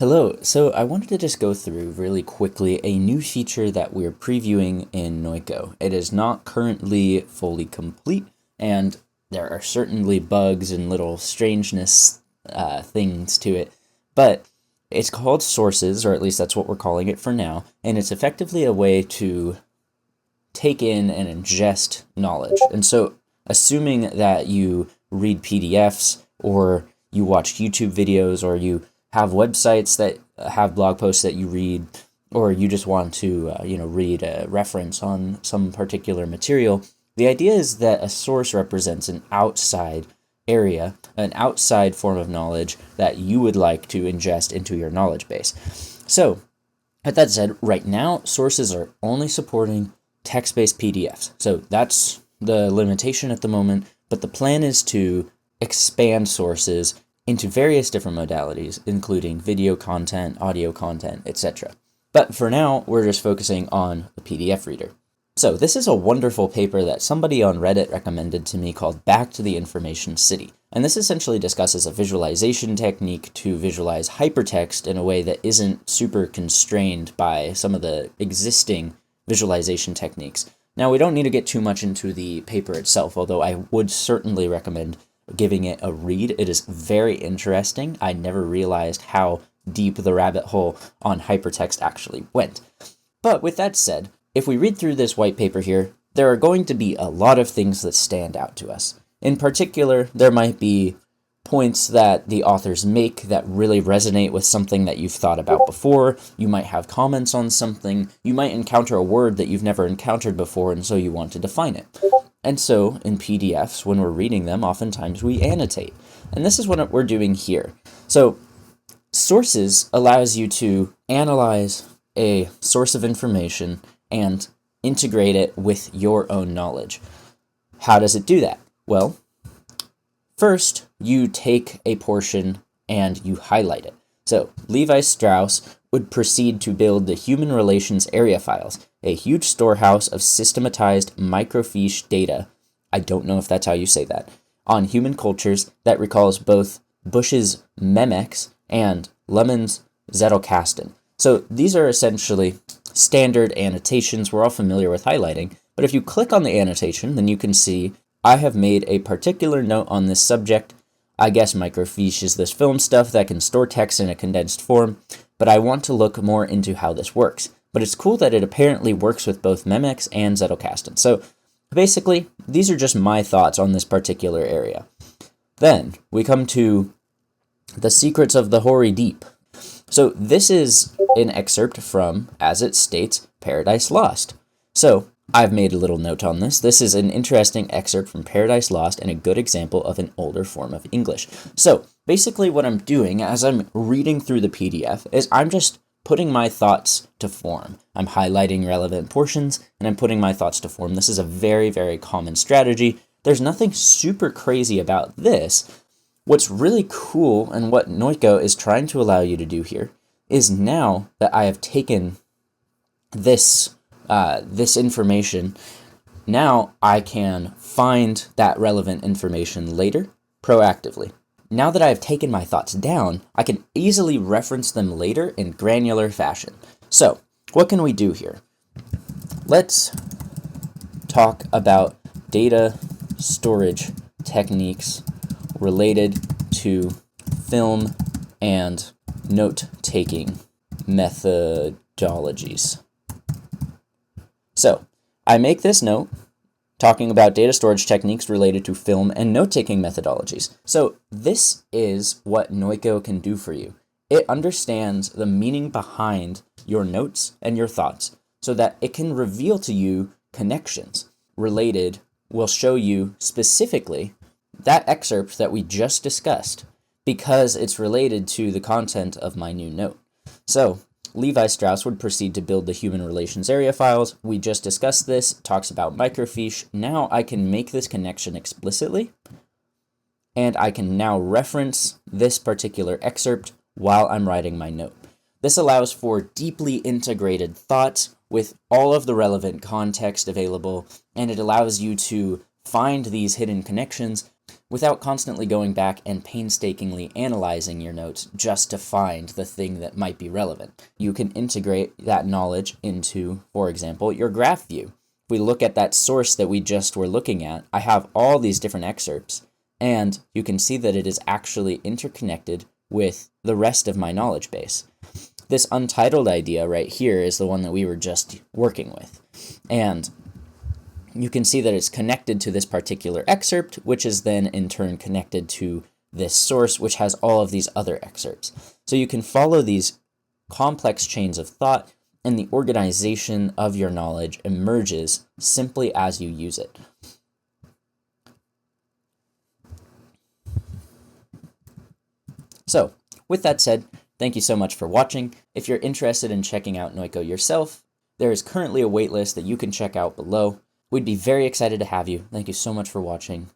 Hello, so I wanted to just go through really quickly a new feature that we're previewing in Noeko. It is not currently fully complete, and there are certainly bugs and little strangeness things to it, but it's called Sources, or at least that's what we're calling it for now, and it's effectively a way to take in and ingest knowledge. And so, assuming that you read PDFs or you watch YouTube videos or you have websites that have blog posts that you read, or you just want to, read a reference on some particular material, the idea is that a source represents an outside area, an outside form of knowledge that you would like to ingest into your knowledge base. So, with that said, right now, sources are only supporting text-based PDFs. So that's the limitation at the moment, but the plan is to expand sources into various different modalities, including video content, audio content, etc. But for now, we're just focusing on the PDF reader. So this is a wonderful paper that somebody on Reddit recommended to me called Back to the Information City. And this essentially discusses a visualization technique to visualize hypertext in a way that isn't super constrained by some of the existing visualization techniques. Now, we don't need to get too much into the paper itself, although I would certainly recommend giving it a read. It is very interesting. I never realized how deep the rabbit hole on hypertext actually went. But with that said, if we read through this white paper here, there are going to be a lot of things that stand out to us. In particular, there might be points that the authors make that really resonate with something that you've thought about before. You might have comments on something. You might encounter a word that you've never encountered before, and so you want to define it. And so, in PDFs, when we're reading them, oftentimes we annotate. And this is what we're doing here. So, Sources allows you to analyze a source of information and integrate it with your own knowledge. How does it do that? Well, first, you take a portion and you highlight it. So, Levi Strauss would proceed to build the Human Relations Area Files, a huge storehouse of systematized microfiche data, I don't know if that's how you say that, on human cultures that recalls both Bush's Memex and Lemon's Zettelkasten. So these are essentially standard annotations we're all familiar with highlighting, but if you click on the annotation, then you can see I have made a particular note on this subject. I guess microfiche is this film stuff that can store text in a condensed form, but I want to look more into how this works. But it's cool that it apparently works with both Memex and Zettelkasten. So basically, these are just my thoughts on this particular area. Then we come to the secrets of the hoary deep. So this is an excerpt from, as it states, Paradise Lost. So I've made a little note on this. This is an interesting excerpt from Paradise Lost and a good example of an older form of English. So basically what I'm doing as I'm reading through the PDF is I'm just putting my thoughts to form. I'm highlighting relevant portions and I'm putting my thoughts to form. This is a very, very common strategy. There's nothing super crazy about this. What's really cool and what Noeko is trying to allow you to do here is now that I have taken this information, now I can find that relevant information later proactively. Now that I have taken my thoughts down, I can easily reference them later in granular fashion. So, what can we do here? Let's talk about data storage techniques related to film and note-taking methodologies. So, I make this note talking about data storage techniques related to film and note-taking methodologies. So, this is what Noeko can do for you. It understands the meaning behind your notes and your thoughts so that it can reveal to you connections related, will show you specifically that excerpt that we just discussed because it's related to the content of my new note. So, Levi Strauss would proceed to build the Human Relations Area Files. We just discussed this, talks about microfiche. Now I can make this connection explicitly, and I can now reference this particular excerpt while I'm writing my note. This allows for deeply integrated thoughts with all of the relevant context available, and it allows you to find these hidden connections without constantly going back and painstakingly analyzing your notes just to find the thing that might be relevant. You can integrate that knowledge into, for example, your graph view. If we look at that source that we just were looking at, I have all these different excerpts, and you can see that it is actually interconnected with the rest of my knowledge base. This untitled idea right here is the one that we were just working with. And you can see that it's connected to this particular excerpt, which is then in turn connected to this source, which has all of these other excerpts. So you can follow these complex chains of thought, and the organization of your knowledge emerges simply as you use it. So, with that said, thank you so much for watching. If you're interested in checking out Noeko yourself, there is currently a waitlist that you can check out below. We'd be very excited to have you. Thank you so much for watching.